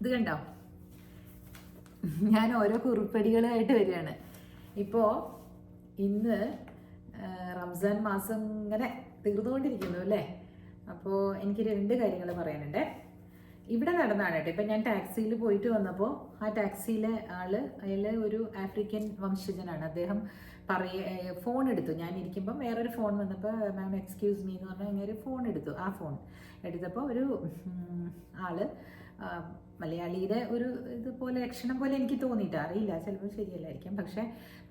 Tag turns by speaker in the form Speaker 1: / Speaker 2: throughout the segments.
Speaker 1: ഇത് കണ്ടോ, ഞാൻ ഓരോ കുറിപ്പടികളായിട്ട് വരികയാണ്. ഇപ്പോൾ ഇന്ന് റംസാൻ മാസം ഇങ്ങനെ തീർന്നുകൊണ്ടിരിക്കുന്നു അല്ലേ. അപ്പോൾ എനിക്ക് രണ്ട് കാര്യങ്ങൾ പറയാനുണ്ട്. ഇവിടെ നടന്നാണ് കേട്ടോ. ഇപ്പം ഞാൻ ടാക്സിയിൽ പോയിട്ട് വന്നപ്പോൾ ആ ടാക്സിയിലെ അയാൾ ഒരു ആഫ്രിക്കൻ വംശജനാണ്. അദ്ദേഹം ഫോൺ എടുത്തു. ഞാൻ ഇരിക്കുമ്പം വേറൊരു ഫോൺ വന്നപ്പോൾ മാം എക്സ്ക്യൂസ് മീ എന്ന് പറഞ്ഞാൽ ഇങ്ങനെ ഫോൺ എടുത്തു. ആ ഫോൺ എടുത്തപ്പോൾ ഒരു ആള് മലയാളിയുടെ ഒരു ഇതുപോലെ ലക്ഷണം പോലെ എനിക്ക് തോന്നിയിട്ട് അറിയില്ല, ചിലപ്പോൾ ശരിയല്ലായിരിക്കും. പക്ഷേ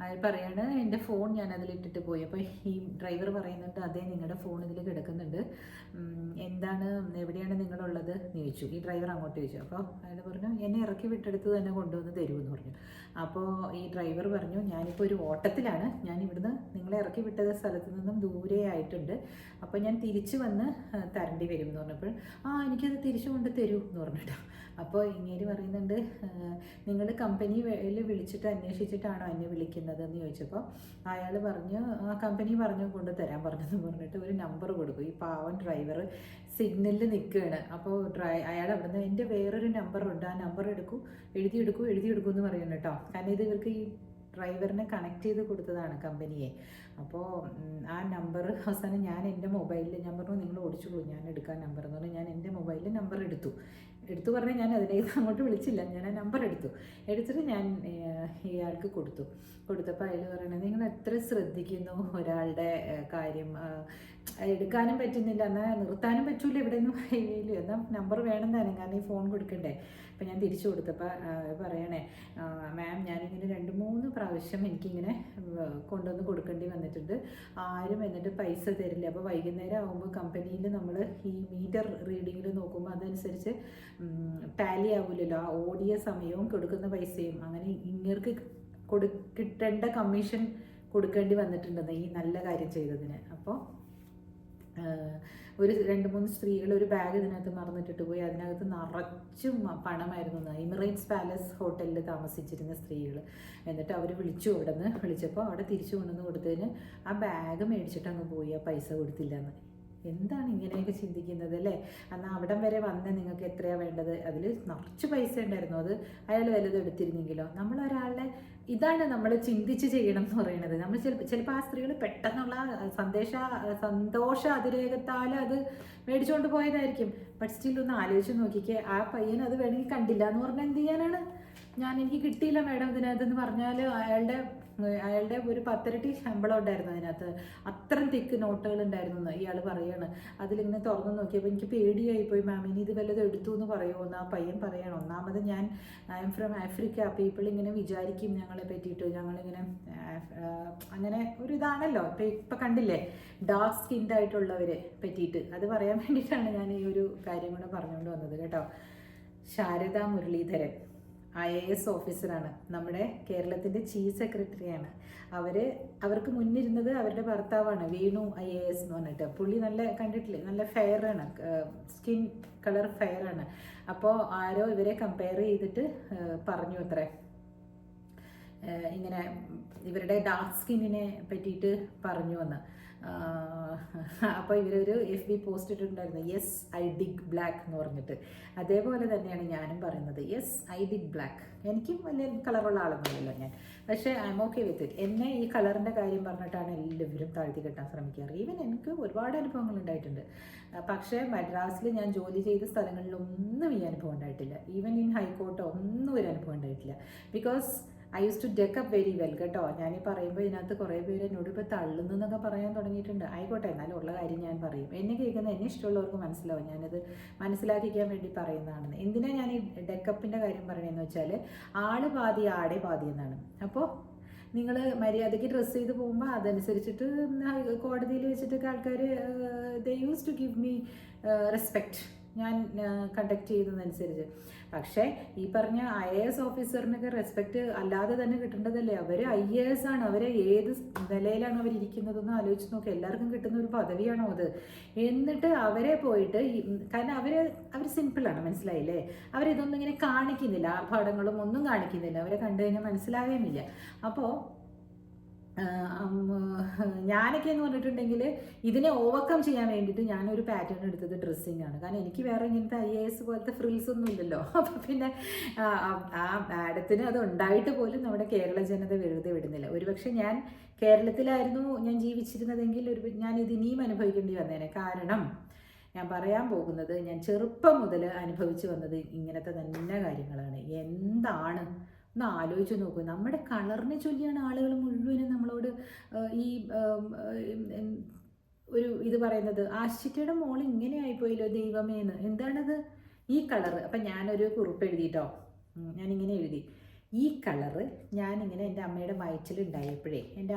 Speaker 1: അയാൾ പറയാണ് എൻ്റെ ഫോൺ ഞാൻ അതിലിട്ടിട്ട് പോയി. അപ്പോൾ ഈ ഡ്രൈവർ പറയുന്നുണ്ട് അതെ നിങ്ങളുടെ ഫോൺ ഇതിൽ കിടക്കുന്നുണ്ട്, എന്താണ് എവിടെയാണ് നിങ്ങളുള്ളത് എന്ന് ചോദിച്ചു. ഈ ഡ്രൈവർ അങ്ങോട്ട് ചോദിച്ചു. അപ്പോൾ അയാൾ പറഞ്ഞു എന്നെ ഇറക്കി വിട്ടെടുത്ത് തന്നെ കൊണ്ടുവന്ന് തരുമെന്ന് പറഞ്ഞു. അപ്പോൾ ഈ ഡ്രൈവർ പറഞ്ഞു ഞാനിപ്പോൾ ഒരു ഓട്ടത്തിലാണ്, ഞാൻ ഇവിടുന്ന് നിങ്ങളെ ഇറക്കി വിട്ട സ്ഥലത്ത് നിന്നും ദൂരെ ആയിട്ടുണ്ട്, അപ്പോൾ ഞാൻ തിരിച്ചു വന്ന് തരേണ്ടി വരും എന്ന് പറഞ്ഞപ്പോൾ എനിക്കത് തിരിച്ചു കൊണ്ട് തരൂ എന്ന് പറഞ്ഞിട്ടോ. അപ്പോൾ ഇങ്ങേര് പറയുന്നുണ്ട് നിങ്ങൾ കമ്പനിയിൽ വിളിച്ചിട്ട് അന്വേഷിച്ചിട്ടാണോ എന്നെ വിളിക്കുന്നത് എന്ന് ചോദിച്ചപ്പോൾ അയാൾ പറഞ്ഞു ആ കമ്പനി പറഞ്ഞു കൊണ്ട് തരാൻ പറഞ്ഞെന്ന് പറഞ്ഞിട്ട് ഒരു നമ്പർ കൊടുക്കും. ഈ പാവൻ ഡ്രൈവർ സിഗ്നലിൽ നിൽക്കുകയാണ്. അപ്പോൾ അയാൾ അവിടുന്ന് എൻ്റെ വേറൊരു നമ്പറുണ്ട്, ആ നമ്പർ എഴുതിയെടുക്കൂ എന്ന് പറയുന്നു കേട്ടോ. കാരണം ഇത് ഇവർക്ക് ഈ ഡ്രൈവറിനെ കണക്ട് ചെയ്ത് കൊടുത്തതാണ് കമ്പനിയെ. അപ്പോൾ ആ നമ്പർ അവസാനം ഞാൻ എൻ്റെ മൊബൈലിൽ ഞാൻ പറഞ്ഞു നിങ്ങൾ ഓടിച്ചോളൂ ഞാൻ എടുക്കാൻ നമ്പർ എന്ന് പറഞ്ഞാൽ ഞാൻ എൻ്റെ മൊബൈലിൽ നമ്പർ എടുത്തു പറഞ്ഞാൽ ഞാൻ അതിലേക്ക് അങ്ങോട്ട് വിളിച്ചില്ല, ഞാൻ ആ നമ്പർ എടുത്തിട്ട് ഞാൻ ഇയാൾക്ക് കൊടുത്തപ്പോൾ അയാൾ പറയണത് നിങ്ങൾ എത്ര ശ്രദ്ധിക്കുന്നു ഒരാളുടെ കാര്യം, എടുക്കാനും പറ്റുന്നില്ല എന്നാൽ നിർത്താനും പറ്റൂല ഇവിടെ നിന്നും ഹൈവേയിൽ, എന്നാൽ നമ്പർ വേണം തന്നെ കാരണം ഈ ഫോൺ കൊടുക്കണ്ടേ. അപ്പം ഞാൻ തിരിച്ചു കൊടുത്തപ്പോൾ പറയണേ മാം ഞാനിങ്ങനെ 2-3 പ്രാവശ്യം എനിക്കിങ്ങനെ കൊണ്ടുവന്ന് കൊടുക്കേണ്ടി വന്നിട്ടുണ്ട്, ആരും എന്നിട്ട് പൈസ തരില്ല. അപ്പോൾ വൈകുന്നേരം ആകുമ്പോൾ കമ്പനിയിൽ നമ്മൾ ഈ മീറ്റർ റീഡിങ്ങിൽ നോക്കുമ്പോൾ അതനുസരിച്ച് ടാലി ആവില്ലല്ലോ, ആ ഓടിയ സമയവും കൊടുക്കുന്ന പൈസയും അങ്ങനെ ഇങ്ങർക്ക് കിട്ടേണ്ട കമ്മീഷൻ കൊടുക്കേണ്ടി വന്നിട്ടുണ്ടെന്ന് ഈ നല്ല കാര്യം ചെയ്തതിന്. അപ്പോൾ ഒരു 2-3 സ്ത്രീകൾ ഒരു ബാഗ് ഇതിനകത്ത് മറന്നിട്ടിട്ട് പോയി, അതിനകത്ത് നിറച്ചും പണമായിരുന്നു. എമിറേറ്റ്സ് പാലസ് ഹോട്ടലിൽ താമസിച്ചിരുന്ന സ്ത്രീകൾ. എന്നിട്ട് അവർ അവിടെ നിന്ന് വിളിച്ചപ്പോൾ അവിടെ തിരിച്ചു കൊണ്ടുവന്ന് കൊടുത്തതിന് ആ ബാഗ് മേടിച്ചിട്ട് അങ്ങ് പോയി, ആ പൈസ കൊടുത്തില്ല എന്ന്. എന്താണ് ഇങ്ങനെയൊക്കെ ചിന്തിക്കുന്നത് അല്ലേ? എന്നാൽ അവിടം വരെ വന്ന് നിങ്ങൾക്ക് എത്രയാണ് വേണ്ടത്, അതിൽ നിറച്ച് പൈസ ഉണ്ടായിരുന്നു, അത് അയാൾ വലുത് എടുത്തിരുന്നെങ്കിലോ. നമ്മളൊരാളുടെ ഇതാണ് നമ്മൾ ചിന്തിച്ച് ചെയ്യണം എന്ന് പറയുന്നത്. നമ്മൾ ചിലപ്പോൾ ആ സ്ത്രീകൾ പെട്ടെന്നുള്ള സന്തോഷ അതിരേകത്താൽ അത് മേടിച്ചുകൊണ്ട് പോയതായിരിക്കും. ബട്ട് സ്റ്റിൽ ഒന്ന് ആലോചിച്ച് നോക്കിക്കേ, ആ പയ്യൻ അത് വേണമെങ്കിൽ കണ്ടില്ല എന്ന് പറഞ്ഞാൽ എന്ത് ചെയ്യാനാണ്? എനിക്ക് കിട്ടിയില്ല മാഡം ഇതിനകത്തെന്ന് പറഞ്ഞാൽ അയാളുടെ ഒരു 10 ഇരട്ടി ശമ്പളം ഉണ്ടായിരുന്നു അതിനകത്ത്, അത്രയും തിക്ക് നോട്ടുകൾ ഉണ്ടായിരുന്നു ഇയാൾ പറയാണ്. അതിലിങ്ങനെ തുറന്നു നോക്കിയപ്പോൾ എനിക്ക് പേടിയായിപ്പോയി മാം, ഇനി ഇത് വല്ലതും എടുത്തു എന്ന് പറയുമോ എന്ന് ആ പയ്യൻ പറയണം. ഒന്നാമത് I am from Africa, people ഇങ്ങനെ വിചാരിക്കും ഞങ്ങളെ പറ്റിയിട്ട്, ഞങ്ങളിങ്ങനെ അങ്ങനെ ഒരു ഇതാണല്ലോ ഇപ്പം കണ്ടില്ലേ ഡാർക്ക് സ്കിൻഡ് ആയിട്ടുള്ളവരെ പറ്റിയിട്ട്. അത് പറയാൻ വേണ്ടിയിട്ടാണ് ഞാൻ ഈ ഒരു കാര്യം കൂടെ പറഞ്ഞുകൊണ്ട് വന്നത് കേട്ടോ. ശാരദ മുരളീധരൻ IAS ഓഫീസറാണ്, നമ്മുടെ കേരളത്തിൻ്റെ ചീഫ് സെക്രട്ടറിയാണ്. അവർക്ക് മുന്നിരുന്നത് അവരുടെ ഭർത്താവാണ് വേണു IAS എന്ന് പറഞ്ഞിട്ട്. പുള്ളി നല്ല കണ്ടിട്ടില്ലേ, നല്ല ഫെയറാണ്, സ്കിൻ കളർ ഫെയറാണ്. അപ്പോൾ ആരോ ഇവരെ കമ്പയർ ചെയ്തിട്ട് പറഞ്ഞു അത്രേ, ഇങ്ങനെ ഇവരുടെ ഡാർക്ക് സ്കിന്നിനെ പറ്റിയിട്ട് പറഞ്ഞു എന്ന്. അപ്പോൾ ഇവരൊരു FB പോസ്റ്റ് ഇട്ടിട്ടുണ്ടായിരുന്നു, യെസ് ഐ ഡിഗ് ബ്ലാക്ക് എന്ന് പറഞ്ഞിട്ട്. അതേപോലെ തന്നെയാണ് ഞാനും പറയുന്നത്, യെസ് ഐ ഡിഗ് ബ്ലാക്ക്. എനിക്കും വലിയ കളറുള്ള ആളൊന്നുമില്ല ഞാൻ, പക്ഷേ I M okay with it. എന്നെ ഈ കളറിൻ്റെ കാര്യം പറഞ്ഞിട്ടാണ് എല്ലാവരും താഴ്ത്തി കെട്ടാൻ ശ്രമിക്കാറ്. ഈവൻ എനിക്ക് ഒരുപാട് അനുഭവങ്ങൾ ഉണ്ടായിട്ടുണ്ട്. പക്ഷേ മദ്രാസിൽ ഞാൻ ജോലി ചെയ്ത സ്ഥലങ്ങളിലൊന്നും ഈ അനുഭവം ഉണ്ടായിട്ടില്ല. ഈവൻ ഇൻ ഹൈക്കോർട്ടോ ഒന്നും ഒരു അനുഭവം ഉണ്ടായിട്ടില്ല. Because I use to deck up very well കേട്ടോ. ഞാനീ പറയുമ്പോൾ ഇതിനകത്ത് കുറേ പേര് എന്നോട് ഇപ്പോൾ തള്ളുന്നു എന്നൊക്കെ പറയാൻ തുടങ്ങിയിട്ടുണ്ട്. ആയിക്കോട്ടെ, എന്നാലും ഉള്ള കാര്യം ഞാൻ പറയും. എന്നെ കേൾക്കുന്ന എന്നെ ഇഷ്ടമുള്ളവർക്ക് മനസ്സിലാവും, ഞാനത് മനസ്സിലാക്കിക്കാൻ വേണ്ടി പറയുന്നതാണെന്ന്. എന്തിനാണ് ഞാൻ ഈ ഡെക്കപ്പിൻ്റെ കാര്യം പറയണമെന്ന് വെച്ചാൽ ആള് പാതി ആടെ പാതി എന്നാണ്. അപ്പോൾ നിങ്ങൾ മര്യാദയ്ക്ക് ഡ്രസ്സ് ചെയ്ത് പോകുമ്പോൾ അതനുസരിച്ചിട്ട് കോടതിയിൽ വെച്ചിട്ടൊക്കെ ആൾക്കാർ they use to give me respect, ഞാൻ കണ്ടക്ട് ചെയ്യുന്നതനുസരിച്ച്. പക്ഷേ ഈ പറഞ്ഞ IAS ഓഫീസറിനൊക്കെ റെസ്പെക്റ്റ് അല്ലാതെ തന്നെ കിട്ടേണ്ടതല്ലേ? അവർ IAS ആണ്, അവരെ ഏത് നിലയിലാണ് അവരിയ്ക്കുന്നതെന്ന് ആലോചിച്ച് നോക്കുക. എല്ലാവർക്കും കിട്ടുന്ന ഒരു പദവിയാണോ അത്? എന്നിട്ട് അവരെ പോയിട്ട് കാരണം അവർ സിമ്പിളാണ്, മനസ്സിലായില്ലേ? അവരിതൊന്നും ഇങ്ങനെ കാണിക്കുന്നില്ല, ആർഭാടങ്ങളും ഒന്നും കാണിക്കുന്നില്ല. അവരെ കണ്ടു കഴിഞ്ഞാൽ മനസ്സിലാകുകയുമില്ല. അപ്പോൾ ഞാനൊക്കെ എന്ന് പറഞ്ഞിട്ടുണ്ടെങ്കിൽ ഇതിനെ ഓവർകം ചെയ്യാൻ വേണ്ടിയിട്ട് ഞാനൊരു പാറ്റേൺ എടുത്തത് ഡ്രസ്സിങ് ആണ്. കാരണം എനിക്ക് വേറെ ഇങ്ങനത്തെ IAS പോലത്തെ ഫ്രിൽസ് ഒന്നും ഇല്ലല്ലോ. അപ്പം പിന്നെ ആ മാഡത്തിന് അത് ഉണ്ടായിട്ട് പോലും നമ്മുടെ കേരള ജനത വെറുതെ വിടുന്നില്ല. ഒരുപക്ഷെ ഞാൻ കേരളത്തിലായിരുന്നു ഞാൻ ജീവിച്ചിരുന്നതെങ്കിൽ ഞാൻ ഇത് ഇനിയും അനുഭവിക്കേണ്ടി വന്നേനെ. കാരണം ഞാൻ പറയാൻ പോകുന്നത് ഞാൻ ചെറുപ്പം മുതൽ അനുഭവിച്ചു വന്നത് ഇങ്ങനത്തെ തന്നെ കാര്യങ്ങളാണ്. എന്താണ് ഒന്ന് ആലോചിച്ച് നോക്കൂ. നമ്മുടെ കളറിനെ ചൊല്ലിയാണ് ആളുകൾ മുഴുവനും നമ്മളോട് ഈ ഒരു ഇത് പറയുന്നത്. ആശ്ചര്യയുടെ മോൾ ഇങ്ങനെ ആയിപ്പോയല്ലോ ദൈവമേന്ന്. എന്താണത് ഈ കളറ്? അപ്പം ഞാനൊരു കുറിപ്പ് എഴുതിയിട്ടോ, ഞാനിങ്ങനെ എഴുതി, ഈ കളറ് ഞാനിങ്ങനെ എൻ്റെ അമ്മയുടെ വയറ്റിലുണ്ടായപ്പോഴേ എൻ്റെ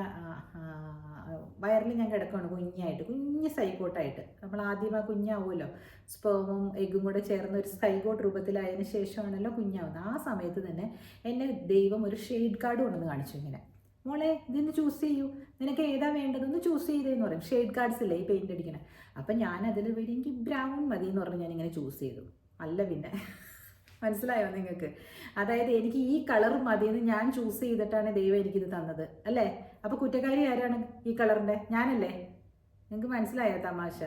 Speaker 1: വയറിൽ ഞാൻ കിടക്കുകയാണ് കുഞ്ഞായിട്ട്, കുഞ്ഞ് സൈഗോട്ടായിട്ട്. നമ്മൾ ആദ്യം ആ കുഞ്ഞാവുമല്ലോ, സ്പേമും എഗ്ഗും കൂടെ ചേർന്ന് ഒരു സൈഗോട്ട് രൂപത്തിലായതിനു ശേഷമാണല്ലോ കുഞ്ഞാവുന്നത്. ആ സമയത്ത് തന്നെ എന്നെ ദൈവം ഒരു ഷെയ്ഡ് കാർഡ് കൊണ്ടുവന്ന് കാണിച്ചു. ഇങ്ങനെ, മോളെ ഇതിന്ന് ചൂസ് ചെയ്യൂ, നിനക്ക് ഏതാ വേണ്ടതെന്ന് ചൂസ് ചെയ്തതെന്ന് പറയും. ഷെയ്ഡ് കാർഡ്സ് ഇല്ലേ ഈ പെയിൻ്റ് അടിക്കണേ. അപ്പം ഞാൻ അതിൽ വഴി എനിക്ക് ബ്രൗൺ മതി എന്ന് പറഞ്ഞ് ഞാനിങ്ങനെ ചൂസ് ചെയ്തു. അല്ല പിന്നെ മനസ്സിലായോ നിങ്ങൾക്ക്? അതായത് എനിക്ക് ഈ കളർ മതിയെന്ന് ഞാൻ ചൂസ് ചെയ്തിട്ടാണ് ദൈവം എനിക്കിത് തന്നത്, അല്ലേ? അപ്പോൾ കുറ്റക്കാരി ആരാണ് ഈ കളറിൻ്റെ? ഞാനല്ലേ? നിങ്ങൾക്ക് മനസ്സിലായോ തമാശ?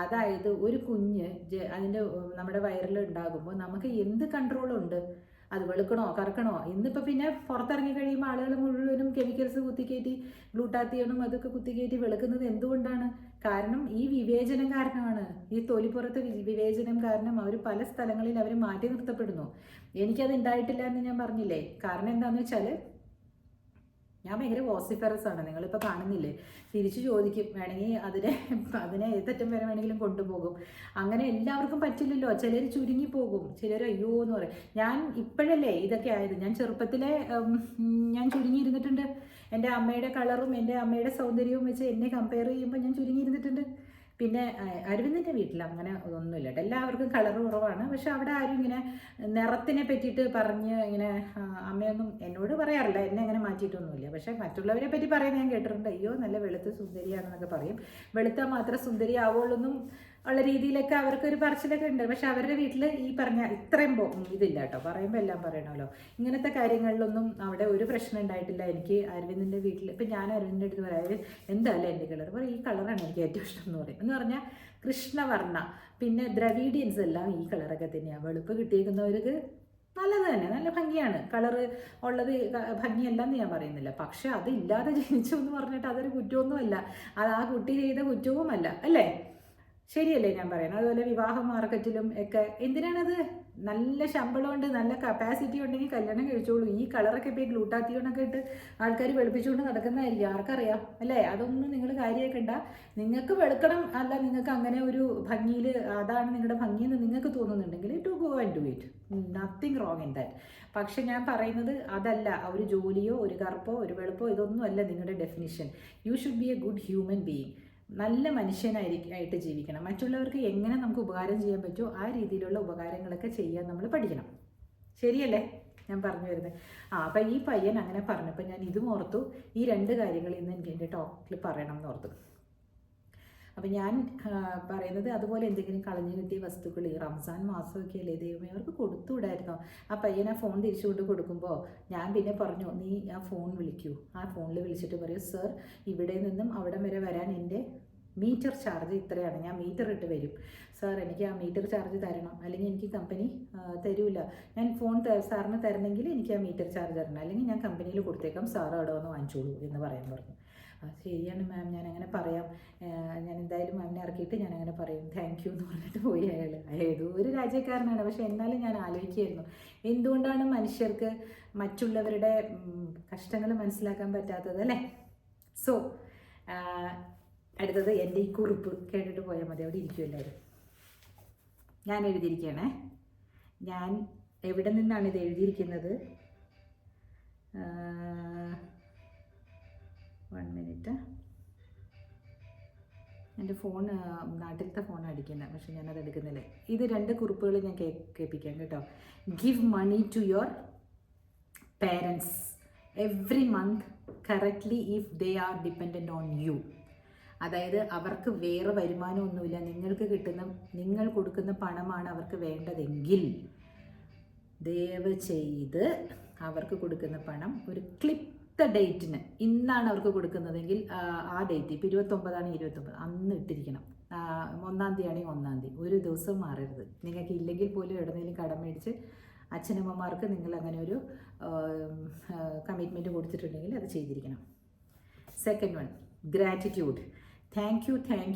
Speaker 1: അതായത് ഒരു കുഞ്ഞ് അതിൻ്റെ നമ്മുടെ വയറിൽ ഉണ്ടാകുമ്പോൾ നമുക്ക് എന്ത് കൺട്രോളുണ്ട്? അത് വെളുക്കണോ കറക്കണോ? ഇന്നിപ്പോൾ പിന്നെ പുറത്തിറങ്ങി കഴിയുമ്പോൾ ആളുകൾ മുഴുവനും കെമിക്കൽസ് കുത്തിക്കയറ്റി, ഗ്ലൂട്ടാത്തിയോണും അതൊക്കെ കുത്തിക്കയറ്റി വെളുക്കുന്നത് എന്തുകൊണ്ടാണ്? കാരണം ഈ വിവേചനം കാരണമാണ്. ഈ തൊലിപ്പുറത്ത് വിവേചനം കാരണം അവർ പല സ്ഥലങ്ങളിൽ അവർ മാറ്റി നിർത്തപ്പെടുന്നു. എനിക്കത് ഉണ്ടായിട്ടില്ല എന്ന് ഞാൻ പറഞ്ഞില്ലേ. കാരണം എന്താണെന്ന് വെച്ചാൽ ഞാൻ ഭയങ്കര വോസിഫറസ് ആണ്. നിങ്ങളിപ്പോൾ കാണുന്നില്ലേ? തിരിച്ചു ചോദിക്കും, വേണമെങ്കിൽ അതിനെ ഏതറ്റം വരെ വേണമെങ്കിലും കൊണ്ടുപോകും. അങ്ങനെ എല്ലാവർക്കും പറ്റില്ലല്ലോ. ചിലർ ചുരുങ്ങിപ്പോകും, ചിലർ അയ്യോ എന്ന് പറയും. ഞാൻ ഇപ്പോഴല്ലേ ഇതൊക്കെ ആയത്. ഞാൻ ചെറുപ്പത്തിലെ ഞാൻ ചുരുങ്ങിയിരുന്നിട്ടുണ്ട്. എൻ്റെ അമ്മയുടെ കളറും എൻ്റെ അമ്മയുടെ സൗന്ദര്യവും വെച്ച് എന്നെ കമ്പയർ ചെയ്യുമ്പോൾ ഞാൻ ചുരുങ്ങിയിരുന്നിട്ടുണ്ട്. പിന്നെ അരവിന്ദിൻ്റെ വീട്ടിൽ അങ്ങനെ ഒന്നുമില്ല കേട്ടോ. എല്ലാവർക്കും കളർ കുറവാണ്. പക്ഷെ അവിടെ ആരും ഇങ്ങനെ നിറത്തിനെ പറ്റിയിട്ട് പറഞ്ഞ് ഇങ്ങനെ അമ്മയൊന്നും എന്നോട് പറയാറില്ല. എന്നെ അങ്ങനെ മാറ്റിയിട്ടൊന്നുമില്ല. പക്ഷെ മറ്റുള്ളവരെ പറ്റി പറയുന്നത് ഞാൻ കേട്ടിട്ടുണ്ട്. അയ്യോ നല്ല വെളുത്ത് സുന്ദരിയാണെന്നൊക്കെ പറയും. വെളുത്താൽ മാത്രം സുന്ദരി ആവുള്ളൂന്നും ഉള്ള രീതിയിലൊക്കെ അവർക്കൊരു പറച്ചിലൊക്കെ ഉണ്ട്. പക്ഷെ അവരുടെ വീട്ടിൽ ഈ പറഞ്ഞ ഇത്രയും ഇതില്ല കേട്ടോ. പറയുമ്പോൾ എല്ലാം പറയണമല്ലോ. ഇങ്ങനത്തെ കാര്യങ്ങളിലൊന്നും അവിടെ ഒരു പ്രശ്നം ഉണ്ടായിട്ടില്ല. എനിക്ക് അരവിന്ദിൻ്റെ വീട്ടിൽ ഇപ്പം ഞാൻ അരവിന്ദിൻ്റെ അടുത്ത് പറയാം, എന്തായാലും എൻ്റെ കളർ പറയും, ഈ കളറാണ് എനിക്ക് ഏറ്റവും ഇഷ്ടം എന്ന് പറയും. എന്ന് പറഞ്ഞാൽ കൃഷ്ണവർണ്ണ പിന്നെ ദ്രവീഡിയൻസ് എല്ലാം ഈ കളറൊക്കെ തന്നെയാണ്. വെളുപ്പ് കിട്ടിയേക്കുന്നവർക്ക് നല്ലത് തന്നെ, നല്ല ഭംഗിയാണ്. കളറ് ഉള്ളത് ഭംഗിയല്ലെന്ന് ഞാൻ പറയുന്നില്ല. പക്ഷെ അതില്ലാതെ ജനിച്ചു എന്ന് പറഞ്ഞിട്ട് അതൊരു കുറ്റമൊന്നുമല്ല. അത് ആ കുട്ടി ചെയ്ത കുറ്റവുമല്ല, അല്ലേ? ശരിയല്ലേ ഞാൻ പറയുന്നത്? അതുപോലെ വിവാഹ മാർക്കറ്റിലും ഒക്കെ എന്തിനാണത്? നല്ല ശമ്പളമുണ്ട്, നല്ല കപ്പാസിറ്റി ഉണ്ടെങ്കിൽ കല്യാണം കഴിച്ചോളൂ. ഈ കളറൊക്കെ ഇപ്പോൾ ഈ ഗ്ലൂട്ടാത്തിയോണൊക്കെ ഇട്ട് ആൾക്കാർ വെളുപ്പിച്ചുകൊണ്ട് നടക്കുന്നതായിരിക്കും, ആർക്കറിയാം, അല്ലേ? അതൊന്നും നിങ്ങൾ കാര്യമാക്കണ്ട. നിങ്ങൾക്ക് വെളുക്കണം, അല്ല നിങ്ങൾക്ക് അങ്ങനെ ഒരു ഭംഗിയിൽ അതാണ് നിങ്ങളുടെ ഭംഗിയെന്ന് നിങ്ങൾക്ക് തോന്നുന്നുണ്ടെങ്കിൽ to go and do it, nothing wrong in that. പക്ഷെ ഞാൻ പറയുന്നത് അതല്ല. ഒരു ജോലിയോ ഒരു കറുപ്പോ ഒരു വെളുപ്പോ ഇതൊന്നും അല്ല നിങ്ങളുടെ definition. You should be A good human being. നല്ല മനുഷ്യനായിട്ട് ജീവിക്കണം. മറ്റുള്ളവർക്ക് എങ്ങനെ നമുക്ക് ഉപകാരം ചെയ്യാൻ പറ്റുമോ ആ രീതിയിലുള്ള ഉപകാരങ്ങളൊക്കെ ചെയ്യാൻ നമ്മൾ പഠിക്കണം. ശരിയല്ലേ ഞാൻ പറഞ്ഞു വരുന്നത്? അപ്പം ഈ പയ്യൻ അങ്ങനെ പറഞ്ഞപ്പോൾ ഞാൻ ഇതും ഓർത്തു. ഈ രണ്ട് കാര്യങ്ങൾ ഇന്ന് എനിക്ക് എൻ്റെ ടോക്കിൽ പറയണം എന്ന് ഓർത്തു. അപ്പം ഞാൻ പറയുന്നത് അതുപോലെ എന്തെങ്കിലും കളഞ്ഞു കിട്ടിയ വസ്തുക്കൾ ഈ റംസാൻ മാസമൊക്കെ അല്ലേ ദൈവമേ അവർക്ക് കൊടുത്തുവിടായിരുന്നോ? ആ പയ്യൻ ആ ഫോൺ തിരിച്ചു കൊണ്ട് കൊടുക്കുമ്പോൾ ഞാൻ പിന്നെ പറഞ്ഞു, നീ ആ ഫോൺ വിളിക്കൂ. ആ ഫോണിൽ വിളിച്ചിട്ട് പറയൂ, സർ ഇവിടെ നിന്നും അവിടെ വരെ വരാൻ എൻ്റെ മീറ്റർ ചാർജ് ഇത്രയാണ്, ഞാൻ മീറ്റർ ഇട്ട് വരും, സാർ എനിക്ക് ആ മീറ്റർ ചാർജ് തരണം, അല്ലെങ്കിൽ എനിക്ക് കമ്പനി തരൂല. ഞാൻ ഫോൺ സാറിന് തരണമെങ്കിൽ എനിക്ക് ആ മീറ്റർ ചാർജ് തരണം, അല്ലെങ്കിൽ ഞാൻ കമ്പനിയിൽ കൊടുത്തേക്കാം, സാർ അവിടെ വന്ന് വാങ്ങിച്ചോളൂ എന്ന് പറയാൻ പറഞ്ഞു. ശരിയാണ് മാം, ഞാൻ അങ്ങനെ പറയാം, ഞാൻ എന്തായാലും മാമിനെ ഇറക്കിയിട്ട് ഞാൻ അങ്ങനെ പറയും, താങ്ക് യു എന്ന് പറഞ്ഞിട്ട് പോയി അയാൾ. ഏതോ ഒരു രാജ്യക്കാരനാണ്. പക്ഷെ എന്നാലും ഞാൻ ആലോചിക്കുകയായിരുന്നു, എന്തുകൊണ്ടാണ് മനുഷ്യർക്ക് മറ്റുള്ളവരുടെ കഷ്ടങ്ങൾ മനസ്സിലാക്കാൻ പറ്റാത്തത്, അല്ലേ? സോ അടുത്തത് എൻ്റെ ഈ കുറിപ്പ് കേട്ടിട്ട് പോയാൽ മതി. അവിടെ ഇരിക്കും എല്ലാവരും. ഞാൻ എഴുതിയിരിക്കുകയാണേ. ഞാൻ എവിടെ നിന്നാണ് ഇത് എഴുതിയിരിക്കുന്നത്? 1 മിനിറ്റ്. എൻ്റെ ഫോൺ നാട്ടിലത്തെ ഫോൺ അടിക്കുന്നത്, പക്ഷെ ഞാനത് എടുക്കുന്നില്ല. ഇത് 2 കുറിപ്പുകൾ ഞാൻ കേൾപ്പിക്കാം കേട്ടോ. Give money to your parents every month correctly if they are dependent on you. അതായത് അവർക്ക് വേറെ വരുമാനമൊന്നുമില്ല, നിങ്ങൾ കൊടുക്കുന്ന പണമാണ് അവർക്ക് വേണ്ടതെങ്കിൽ ദയവ് ചെയ്ത് അവർക്ക് കൊടുക്കുന്ന പണം ഒരു ക്ലിപ്ത ഡേറ്റിന് ഇന്നാണ് അവർക്ക് കൊടുക്കുന്നതെങ്കിൽ ആ ഡേറ്റ് ഇപ്പോൾ 29 29 അന്ന് ഇട്ടിരിക്കണം. 1-ാം തീയതി ആണെങ്കിൽ 1-ാം തീയതി, ഒരു ദിവസം മാറരുത്. നിങ്ങൾക്ക് ഇല്ലെങ്കിൽ പോലും എവിടെന്നെങ്കിലും കടം മേടിച്ച് അച്ഛനമ്മമാർക്ക് നിങ്ങൾ അങ്ങനെ ഒരു കമ്മിറ്റ്മെൻറ്റ് കൊടുത്തിട്ടുണ്ടെങ്കിൽ അത് ചെയ്തിരിക്കണം. Second one, gratitude. Thank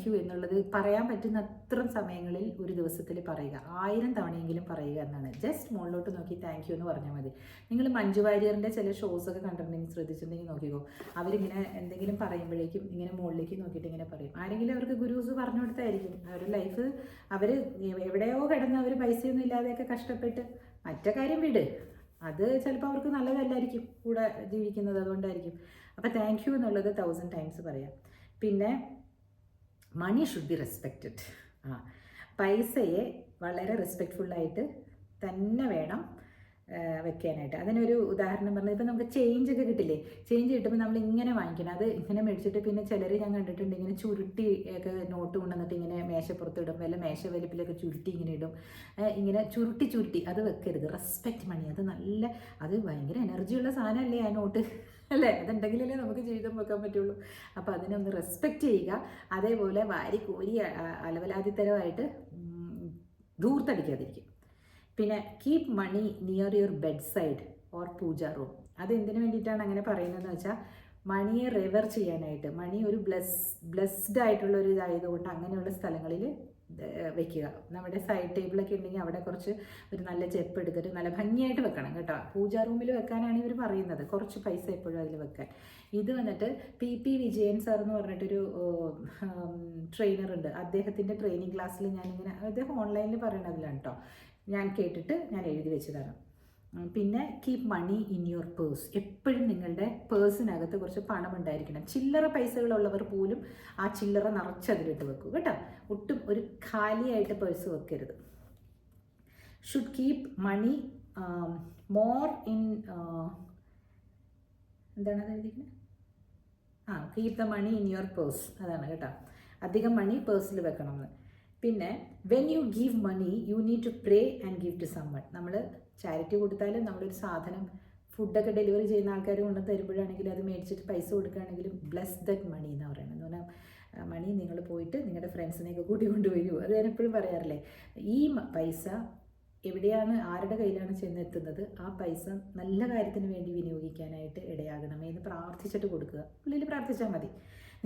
Speaker 1: you എന്നുള്ളത് പറയാൻ പറ്റുന്ന അത്ര സമയങ്ങളിൽ ഒരു ദിവസത്തിൽ പറയുക. 1000 തവണയെങ്കിലും പറയുക എന്നാണ്. ജസ്റ്റ് മുകളിലോട്ട് നോക്കി താങ്ക് യു എന്ന് പറഞ്ഞാൽ മതി. നിങ്ങൾ മഞ്ജു വാര്യറിൻ്റെ ചില ഷോസൊക്കെ കണ്ടിട്ടുണ്ടെങ്കിൽ ശ്രദ്ധിച്ചിട്ടുണ്ടെങ്കിൽ നോക്കിക്കോ, അവരിങ്ങനെ എന്തെങ്കിലും പറയുമ്പോഴേക്കും ഇങ്ങനെ മുകളിലേക്ക് നോക്കിയിട്ട് ഇങ്ങനെ പറയും. ആരെങ്കിലും അവർക്ക് ഗുരൂസ് പറഞ്ഞു കൊടുത്തായിരിക്കും. അവരുടെ ലൈഫ് അവർ എവിടെയോ കിടന്ന് അവർ പൈസയൊന്നും ഇല്ലാതെയൊക്കെ കഷ്ടപ്പെട്ട്, മറ്റേ കാര്യം വിട്, അത് ചിലപ്പോൾ അവർക്ക് നല്ലതല്ലായിരിക്കും കൂടെ ജീവിക്കുന്നത്, അതുകൊണ്ടായിരിക്കും. അപ്പോൾ താങ്ക് യു എന്നുള്ളത് 1000 ടൈംസ് പറയാം. പിന്നെ മണി ഷുഡ് ബി റെസ്പെക്റ്റഡ്. പൈസയെ വളരെ റെസ്പെക്റ്റ്ഫുള്ളായിട്ട് തന്നെ വേണം വെക്കാനായിട്ട്. അതിനൊരു ഉദാഹരണം പറഞ്ഞത്, ഇപ്പോൾ നമുക്ക് ചേഞ്ച് ഒക്കെ കിട്ടില്ലേ, ചേഞ്ച് കിട്ടുമ്പോൾ നമ്മൾ ഇങ്ങനെ വാങ്ങിക്കണം. അത് ഇങ്ങനെ മേടിച്ചിട്ട് പിന്നെ ചിലർ ഞാൻ കണ്ടിട്ടുണ്ട് ഇങ്ങനെ ചുരുട്ടി ഒക്കെ നോട്ട് കൊണ്ടുവന്നിട്ട് ഇങ്ങനെ മേശപ്പുറത്ത് ഇടും, വല്ല മേശ വലിപ്പിലൊക്കെ ചുരുട്ടി ഇങ്ങനെ ഇടും. ഇങ്ങനെ ചുരുട്ടി അത് വെക്കരുത്. റെസ്പെക്റ്റ് മണി, അത് നല്ല, അത് ഭയങ്കര എനർജിയുള്ള സാധനമല്ലേ ആ നോട്ട്, അല്ലേ? അതുണ്ടെങ്കിലല്ലേ നമുക്ക് ജീവിതം വെക്കാൻ പറ്റുള്ളൂ. അപ്പോൾ അതിനൊന്ന് റെസ്പെക്റ്റ് ചെയ്യുക. അതേപോലെ വാരി കോരി അലവലാതിത്തരമായിട്ട് ധൂർത്തടിക്കാതിരിക്കും. പിന്നെ keep money near your bed side or puja room. അത് എന്തിനു വേണ്ടിയിട്ടാണ് അങ്ങനെ പറയുന്നതെന്ന് വെച്ചാൽ, മണിയെ റിവർ ചെയ്യാനായിട്ട്. മണി ഒരു ബ്ലെസ്ഡ് ആയിട്ടുള്ള ഒരു ഇതായതുകൊണ്ട് അങ്ങനെയുള്ള സ്ഥലങ്ങളിൽ വെക്കുക. നമ്മുടെ സൈഡ് ടേബിളൊക്കെ ഉണ്ടെങ്കിൽ അവിടെ കുറച്ച് ഒരു നല്ല ചെപ്പ് എടുത്തിട്ട് നല്ല ഭംഗിയായിട്ട് വെക്കണം കേട്ടോ. പൂജാ റൂമിൽ വെക്കാനാണ് ഇവർ പറയുന്നത്, കുറച്ച് പൈസ എപ്പോഴും അതിൽ വെക്കാൻ. ഇത് വന്നിട്ട് PP വിജയൻ സാർ എന്ന് പറഞ്ഞിട്ടൊരു ട്രെയിനർ ഉണ്ട്. അദ്ദേഹത്തിൻ്റെ ട്രെയിനിങ് ക്ലാസ്സിൽ ഞാനിങ്ങനെ, അദ്ദേഹം ഓൺലൈനിൽ പറയണതിലാണ് കേട്ടോ, ഞാൻ കേട്ടിട്ട് ഞാൻ എഴുതി വെച്ചതാണ്. പിന്നെ keep money in your purse. എപ്പോഴും നിങ്ങളുടെ പേഴ്സിനകത്ത് കുറച്ച് പണം ഉണ്ടായിരിക്കണം. ചില്ലറ പൈസകളുള്ളവർ പോലും ആ ചില്ലറ നിറച്ചതിലിട്ട് വെക്കും കേട്ടോ. ഒട്ടും ഒരു ഖാലിയായിട്ട് പേഴ്സ് വെക്കരുത്. Should keep money more in, എന്താണ് അത് എഴുതിക്കുന്നത്? Keep the money in your purse, അതാണ് കേട്ടോ. അധികം മണി പേഴ്സിൽ വെക്കണം എന്ന്. പിന്നെ when you give money you need to pray and give to summon. നമ്മൾ ചാരിറ്റി കൊടുത്താലും നമ്മളൊരു സാധനം ഫുഡൊക്കെ ഡെലിവറി ചെയ്യുന്ന ആൾക്കാർ കൊണ്ട് തരുമ്പോഴാണെങ്കിലും അത് മേടിച്ചിട്ട് പൈസ കൊടുക്കുകയാണെങ്കിലും ബ്ലെസ് ദറ്റ് മണി എന്ന് പറയുന്നത്. എന്ന് പറഞ്ഞാൽ മണി നിങ്ങൾ പോയിട്ട് നിങ്ങളുടെ ഫ്രണ്ട്സിനെയൊക്കെ കൂട്ടിക്കൊണ്ട് വരൂ. അത് ഞാൻ എപ്പോഴും പറയാറില്ലേ, ഈ പൈസ എവിടെയാണ്, ആരുടെ കയ്യിലാണ് ചെന്നെത്തുന്നത്, ആ പൈസ നല്ല കാര്യത്തിന് വേണ്ടി വിനിയോഗിക്കാനായിട്ട് ഇടയാകണമേ എന്ന് പ്രാർത്ഥിച്ചിട്ട് കൊടുക്കുക. ഉള്ളിൽ പ്രാർത്ഥിച്ചാൽ മതി.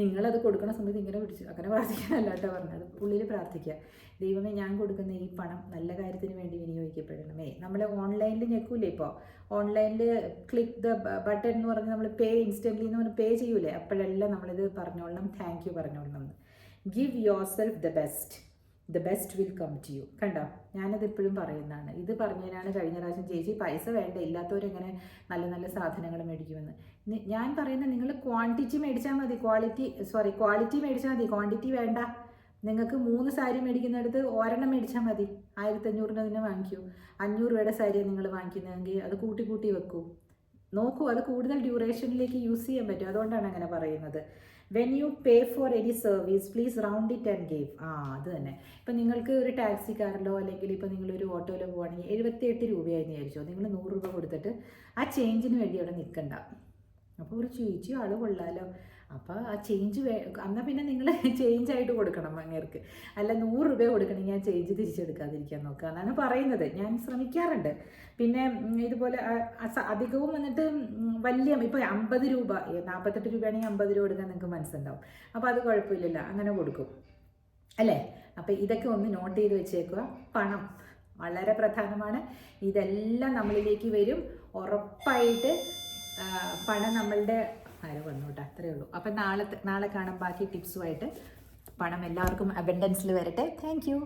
Speaker 1: നിങ്ങളത് കൊടുക്കുന്ന സമയത്ത് ഇങ്ങനെ പിടിച്ചു അങ്ങനെ പ്രാർത്ഥിക്കാനല്ല കേട്ടോ പറഞ്ഞത്, ഉള്ളിൽ പ്രാർത്ഥിക്കുക. ദൈവമേ, ഞാൻ കൊടുക്കുന്ന ഈ പണം നല്ല കാര്യത്തിന് വേണ്ടി വിനിയോഗിക്കപ്പെടണമേ. നമ്മൾ ഓൺലൈനിൽ ഞെക്കൂലേ, ഇപ്പോൾ ഓൺലൈനിൽ ക്ലിക്ക് ദ ബട്ടൺ എന്ന് പറഞ്ഞ് നമ്മൾ പേ ഇൻസ്റ്റൻ്റ്ലി എന്ന് പറഞ്ഞ് പേ ചെയ്യൂലേ, അപ്പോഴെല്ലാം നമ്മളിത് പറഞ്ഞോളണം, താങ്ക് യു പറഞ്ഞോളണം എന്ന്. Give yourself the best will come to you. കണ്ടോ, ഞാനത് എപ്പോഴും പറയുന്നതാണ്. ഇത് പറഞ്ഞതിനാണ് കഴിഞ്ഞ പ്രാവശ്യം ചേച്ചി പൈസ വേണ്ട, ഇല്ലാത്തവരെങ്ങനെ നല്ല നല്ല സാധനങ്ങൾ മേടിക്കുമെന്ന്. ഞാൻ പറയുന്നത്, നിങ്ങൾ ക്വാണ്ടിറ്റി മേടിച്ചാൽ മതി, ക്വാളിറ്റി മേടിച്ചാൽ മതി, ക്വാണ്ടിറ്റി വേണ്ട. നിങ്ങൾക്ക് 3 സാരി മേടിക്കുന്നിടത്ത് ഒരെണ്ണം മേടിച്ചാൽ മതി. 1500 തന്നെ വാങ്ങിക്കൂ. 500 രൂപയുടെ സാരിയാണ് നിങ്ങൾ വാങ്ങിക്കുന്നതെങ്കിൽ അത് കൂട്ടി വെക്കൂ. നോക്കൂ, അത് കൂടുതൽ ഡ്യൂറേഷനിലേക്ക് യൂസ് ചെയ്യാൻ പറ്റും. അതുകൊണ്ടാണ് അങ്ങനെ പറയുന്നത്. When you pay for any service please round it and give. അത് തന്നെ. ഇപ്പം നിങ്ങൾക്ക് ഒരു ടാക്സി കാറിലോ അല്ലെങ്കിൽ ഇപ്പോൾ നിങ്ങളൊരു ഓട്ടോയിലോ പോവുകയാണെങ്കിൽ 78 രൂപയായിരുന്നു വിചാരിച്ചോ, നിങ്ങൾ 100 രൂപ കൊടുത്തിട്ട് ആ ചേഞ്ചിന് വേണ്ടി അവിടെ നിൽക്കണ്ട. അപ്പോൾ ഒരു ചേച്ചി ആൾ കൊള്ളാലോ, അപ്പോൾ ആ ചേഞ്ച് എന്നാൽ പിന്നെ നിങ്ങൾ ചേഞ്ച് ആയിട്ട് കൊടുക്കണം അങ്ങേർക്ക്. അല്ല 100 രൂപ കൊടുക്കണമെങ്കിൽ ആ ചേഞ്ച് തിരിച്ചെടുക്കാതിരിക്കാൻ നോക്കുക എന്നാണ് പറയുന്നത്. ഞാൻ ശ്രമിക്കാറുണ്ട്. പിന്നെ ഇതുപോലെ അധികവും വന്നിട്ട് വലിയ ഇപ്പോൾ 50 രൂപ 48 രൂപയാണെങ്കിൽ 50 രൂപ കൊടുക്കാൻ നിങ്ങൾക്ക് മനസ്സുണ്ടാവും. അപ്പോൾ അത് കുഴപ്പമില്ലല്ലോ, അങ്ങനെ കൊടുക്കും അല്ലേ. അപ്പോൾ ഇതൊക്കെ ഒന്ന് നോട്ട് ചെയ്ത് വെച്ചേക്കുക. പണം വളരെ പ്രധാനമാണ്. ഇതെല്ലാം നമ്മളിലേക്ക് വരും ഉറപ്പായിട്ട്. പണം നമ്മളുടെ വന്നോട്ടെ, അത്രയേ ഉള്ളൂ. അപ്പം നാളെ കാണാം ബാക്കി ടിപ്സുമായിട്ട്. പണം എല്ലാവർക്കും അബൻഡൻസിൽ വരട്ടെ. Thank you.